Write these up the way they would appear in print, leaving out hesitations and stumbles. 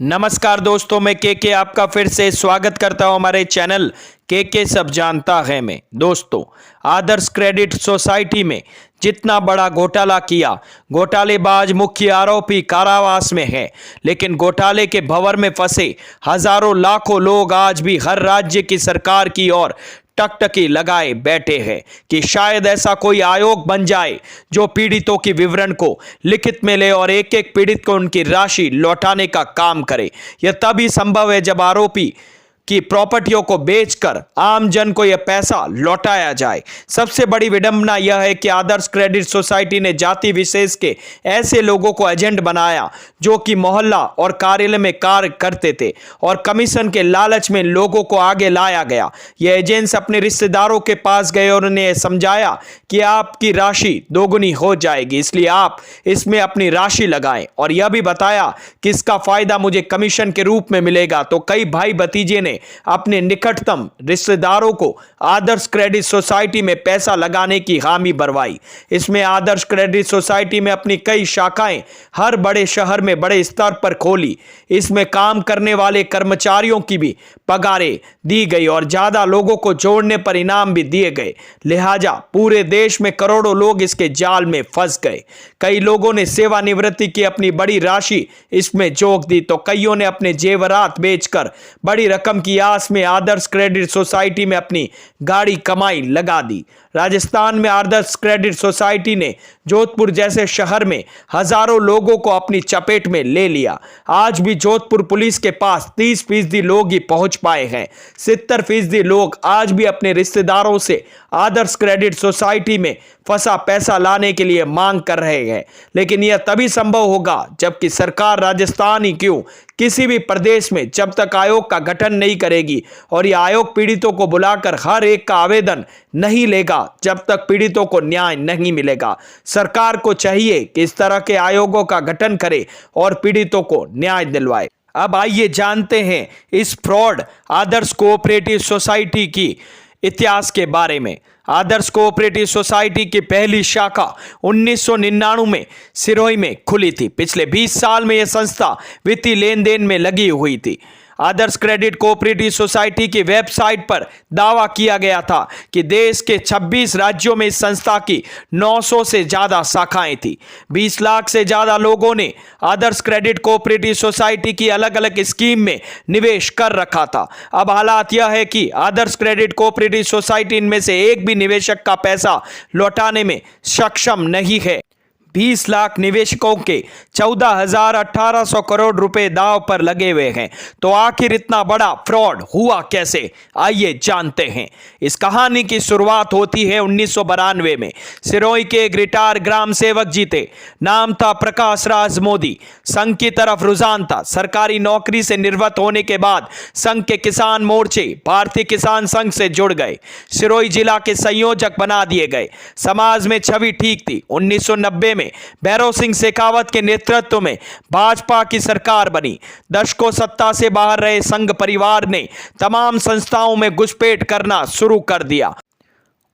नमस्कार दोस्तों, मैं के आपका फिर से स्वागत करता हूं हमारे चैनल के सब जानता है में। दोस्तों, आदर्श क्रेडिट सोसाइटी में जितना बड़ा घोटाला किया, घोटालेबाज मुख्य आरोपी कारावास में है, लेकिन घोटाले के भंवर में फंसे हजारों लाखों लोग आज भी हर राज्य की सरकार की ओर टकटकी लगाए बैठे हैं कि शायद ऐसा कोई आयोग बन जाए जो पीड़ितों की विवरण को लिखित में ले और एक एक पीड़ित को उनकी राशि लौटाने का काम करे। यह तभी संभव है जब आरोपी की प्रॉपर्टियों को बेचकर आम जन को यह पैसा लौटाया जाए। सबसे बड़ी विडंबना यह है कि आदर्श क्रेडिट सोसाइटी ने जाति विशेष के ऐसे लोगों को एजेंट बनाया जो कि मोहल्ला और कार्यालय में कार्य करते थे और कमीशन के लालच में लोगों को आगे लाया गया। यह एजेंट्स अपने रिश्तेदारों के पास गए और उन्हें समझाया कि आपकी राशि दोगुनी हो जाएगी, इसलिए आप इसमें अपनी राशि लगाएं, और यह भी बताया कि इसका फायदा मुझे कमीशन के रूप में मिलेगा। तो कई भाई भतीजे ने अपने निकटतम रिश्तेदारों को आदर्श क्रेडिट सोसाइटी में पैसा लगाने की हामी भरवाई। इसमें आदर्श क्रेडिट सोसाइटी में अपनी कई शाखाएं हर बड़े शहर में बड़े स्तर पर खोली। इसमें काम करने वाले कर्मचारियों की भी पगारें दी गई और ज्यादा लोगों को जोड़ने पर इनाम भी दिए गए। लिहाजा पूरे देश में करोड़ों लोग इसके जाल में फंस गए। कई लोगों ने सेवानिवृत्ति की अपनी बड़ी राशि इसमें जोक दी, तो कईयों ने अपने जेवरात बेचकर बड़ी रकम की आस में आदर्श क्रेडिट सोसाइटी में अपनी गाड़ी कमाई लगा दी। राजस्थान में आदर्श क्रेडिट सोसाइटी ने जोधपुर जैसे शहर में हजारों लोगों को अपनी चपेट में ले लिया। आज भी जोधपुर पुलिस के पास 30% लोग ही पहुंच पाए हैं। 70% लोग आज भी अपने रिश्तेदारों से आदर्श क्रेडिट सोसाइटी में फंसा पैसा लाने के लिए मांग कर रहे हैं, लेकिन यह तभी संभव होगा जबकि सरकार राजस्थान ही क्यों किसी भी प्रदेश में जब तक आयोग का गठन नहीं करेगी और यह आयोग पीड़ितों को बुलाकर हर एक का आवेदन नहीं लेगा, जब तक पीड़ितों को न्याय नहीं मिलेगा। सरकार को चाहिए कि इस तरह के आयोगों का गठन करे और पीड़ितों को न्याय दिलवाए। अब आइए जानते हैं इस फ्रॉड आदर्श कोऑपरेटिव सोसाइटी की इतिहास के बारे में। आदर्श कोऑपरेटिव सोसाइटी की पहली शाखा 1999 में सिरोही में खुली थी। पिछले 20 साल में यह संस्था वित्तीय लेन देन में लगी हुई थी। आदर्श क्रेडिट कोऑपरेटिव सोसाइटी की वेबसाइट पर दावा किया गया था कि देश के 26 राज्यों में इस संस्था की 900 से ज्यादा शाखाएं थी। 20 लाख से ज्यादा लोगों ने आदर्श क्रेडिट कोऑपरेटिव सोसाइटी की अलग अलग स्कीम में निवेश कर रखा था। अब हालात यह है कि आदर्श क्रेडिट कोऑपरेटिव सोसाइटी इनमें से एक भी निवेशक का पैसा लौटाने में सक्षम नहीं है। 20 लाख निवेशकों के 14,1800 करोड़ रुपए दांव पर लगे हुए हैं। तो आखिर इतना बड़ा फ्रॉड हुआ कैसे, आइए जानते हैं। इस कहानी की शुरुआत होती है 1992 में। सिरोही के एक रिटायर ग्राम सेवक जी थे, नाम था प्रकाश राज मोदी। संघ की तरफ रुझान था। सरकारी नौकरी से निवृत्त होने के बाद संघ के किसान मोर्चे भारतीय किसान संघ से जुड़ गए। सिरोही जिला के संयोजक बना दिए गए। समाज में छवि ठीक थी। 1990 में भैरव सिंह शेखावत के नेतृत्व में भाजपा की सरकार बनी। दशकों सत्ता से बाहर रहे संघ परिवार ने तमाम संस्थाओं में घुसपैठ करना शुरू कर दिया।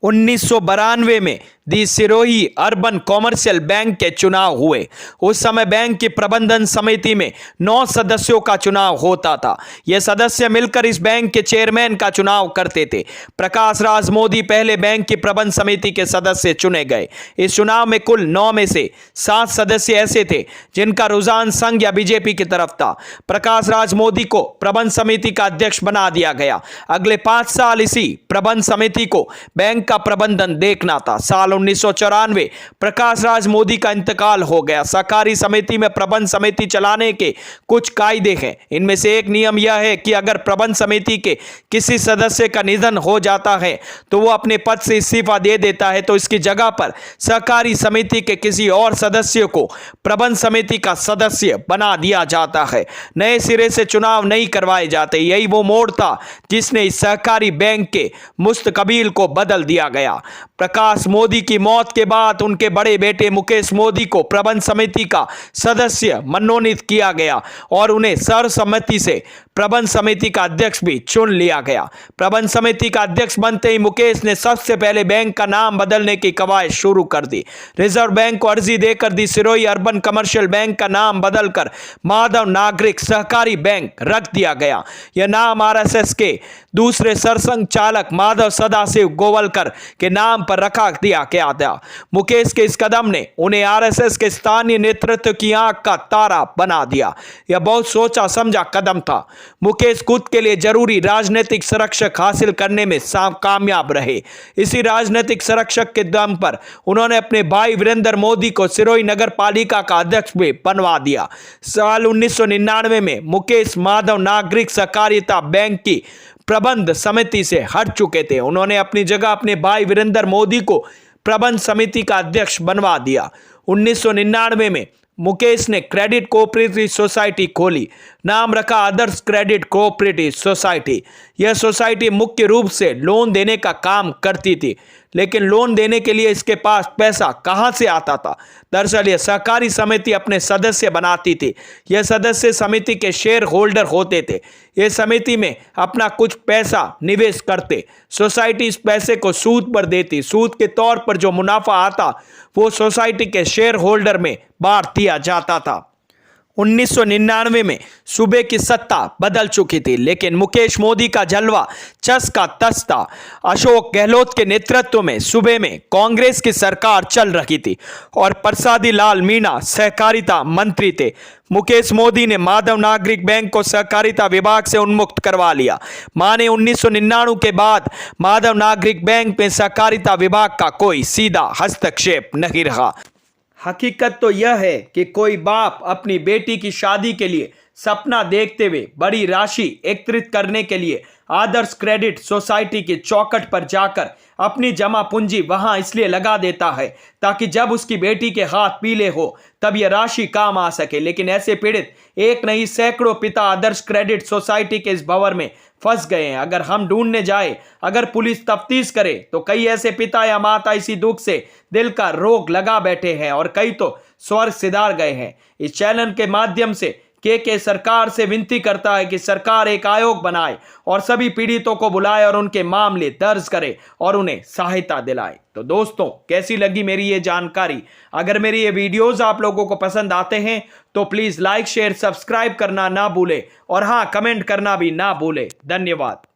1992 में दी सिरोही अर्बन कॉमर्शियल बैंक के चुनाव हुए। उस समय बैंक की प्रबंधन समिति में 9 सदस्यों का चुनाव होता था। यह सदस्य मिलकर इस बैंक के चेयरमैन का चुनाव करते थे। प्रकाश राज मोदी पहले बैंक की प्रबंध समिति के सदस्य चुने गए। इस चुनाव में कुल 9 में से 7 सदस्य ऐसे थे जिनका रुझान संघ या बीजेपी की तरफ था। प्रकाश राज मोदी को प्रबंध समिति का अध्यक्ष बना दिया गया। अगले 5 साल इसी प्रबंध समिति को बैंक का प्रबंधन देखना था। साल 1994 प्रकाश राज मोदी का इंतकाल हो गया। सहकारी समिति में प्रबंध समिति चलाने के कुछ कायदे हैं। इनमें से एक नियम यह है कि अगर प्रबंध समिति के किसी सदस्य का निधन हो जाता है तो वो अपने पद से इस्तीफा दे देता है, तो इसकी जगह पर सहकारी समिति के किसी और सदस्य को प्रबंध समिति का सदस्य बना दिया जाता है। नए सिरे से चुनाव नहीं करवाए जाते। यही वो मोड़ था जिसने इस सहकारी बैंक के मुस्तकबिल को बदल दिया गया। प्रकाश मोदी की मौत के बाद उनके बड़े बेटे मुकेश मोदी को प्रबंध समिति का सदस्य मनोनीत किया गया और उन्हें सर्वसम्मति से प्रबंध समिति का अध्यक्ष भी चुन लिया गया। प्रबंध समिति का अध्यक्ष बनते ही मुकेश ने सबसे पहले बैंक का नाम बदलने की कवायद शुरू कर दी। रिजर्व बैंक को अर्जी देकर दी सिरोही अर्बन कमर्शियल बैंक का नाम बदलकर माधव नागरिक सहकारी बैंक रख दिया गया। यह नाम आरएसएस के दूसरे सरसंघ चालक माधव सदाशिव गोवलकर के नाम पर रखा दिया गया था। मुकेश के इस कदम ने उन्हें आरएसएस के स्थानीय नेतृत्व की आंख का तारा बना दिया। यह बहुत सोचा समझा कदम था। मुकेश खुद के लिए जरूरी राजनीतिक संरक्षक हासिल करने में कामयाब रहे। इसी राजनीतिक संरक्षक के दम पर उन्होंने अपने भाई वीरेंद्र मोदी को सिरोही नगर पालिका का अध्यक्ष भी बनवा दिया। साल 1999 में मुकेश माधव नागरिक सहकारिता बैंक की प्रबंध समिति से हट चुके थे। उन्होंने अपनी जगह अपने भाई वीरेंद्र मोदी को प्रबंध समिति का अध्यक्ष बनवा दिया। 1999 में मुकेश ने क्रेडिट कोऑपरेटिव सोसाइटी खोली, नाम रखा आदर्श क्रेडिट कोऑपरेटिव सोसाइटी। यह सोसाइटी मुख्य रूप से लोन देने का काम करती थी, लेकिन लोन देने के लिए इसके पास पैसा कहां से आता था? दरअसल यह सहकारी समिति अपने सदस्य बनाती थी। यह सदस्य समिति के शेयर होल्डर होते थे। यह समिति में अपना कुछ पैसा निवेश करते। सोसाइटी इस पैसे को सूद पर देती। सूद के तौर पर जो मुनाफा आता वो सोसाइटी के शेयर होल्डर में बांट दिया जाता था। 1999 में सूबे की सत्ता बदल चुकी थी, लेकिन मुकेश मोदी का जलवा चस का तस था। अशोक गहलोत के नेतृत्व में सूबे में कांग्रेस की सरकार चल रही थी और प्रसादी लाल मीणा सहकारिता मंत्री थे। मुकेश मोदी ने माधव नागरिक बैंक को सहकारिता विभाग से उन्मुक्त करवा लिया। माने 1999 के बाद माधव नागरिक बैंक में सहकारिता विभाग का कोई सीधा हस्तक्षेप नहीं रहा। हकीकत तो यह है कि कोई बाप अपनी बेटी की शादी के लिए सपना देखते हुए बड़ी राशि एकत्रित करने के लिए आदर्श क्रेडिट सोसाइटी की चौखट पर जाकर अपनी जमा पूंजी वहां इसलिए लगा देता है ताकि जब उसकी बेटी के हाथ पीले हो तब यह राशि काम आ सके। लेकिन ऐसे पीड़ित एक नहीं सैकड़ों पिता आदर्श क्रेडिट सोसाइटी के इस भंवर में फंस गए हैं। अगर हम ढूंढने जाए, अगर पुलिस तफ्तीश करे तो कई ऐसे पिता या माता इसी दुख से दिल का रोग लगा बैठे हैं और कई तो स्वर्ग सिधार गए हैं। इस चैनल के माध्यम से के सरकार से विनती करता है कि सरकार एक आयोग बनाए और सभी पीड़ितों को बुलाए और उनके मामले दर्ज करे और उन्हें सहायता दिलाए। तो दोस्तों, कैसी लगी मेरी ये जानकारी? अगर मेरी ये वीडियोस आप लोगों को पसंद आते हैं तो प्लीज लाइक शेयर सब्सक्राइब करना ना भूले और हाँ, कमेंट करना भी ना भूले। धन्यवाद।